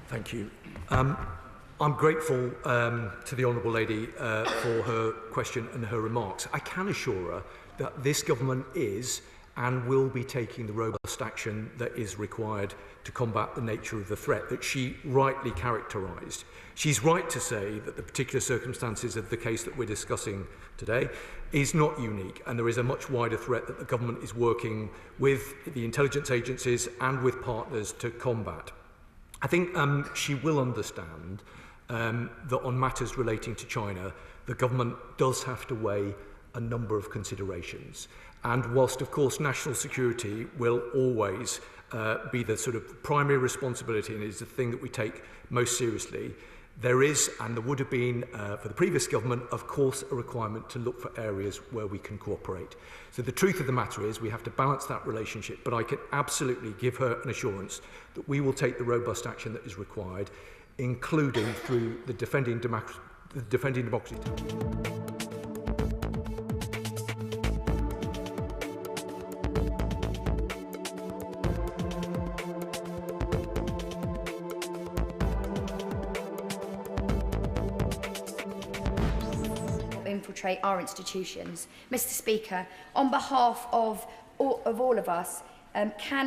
Thank you. I'm grateful to the Honourable Lady for her question and her remarks. I can assure her that this government is and will be taking the robust action that is required to combat the nature of the threat that she rightly characterised. She's right to say that the particular circumstances of the case that we're discussing today is not unique, and there is a much wider threat that the government is working with the intelligence agencies and with partners to combat. I think she will understand that on matters relating to China, the government does have to weigh a number of considerations. And whilst, of course, national security will always be the sort of primary responsibility and is the thing that we take most seriously, there is, and there would have been for the previous government, of course, a requirement to look for areas where we can cooperate. So the truth of the matter is we have to balance that relationship, but I can absolutely give her an assurance that we will take the robust action that is required, including through the Defending Democracy. Infiltrate our institutions. Mr. Speaker, on behalf of all of us, can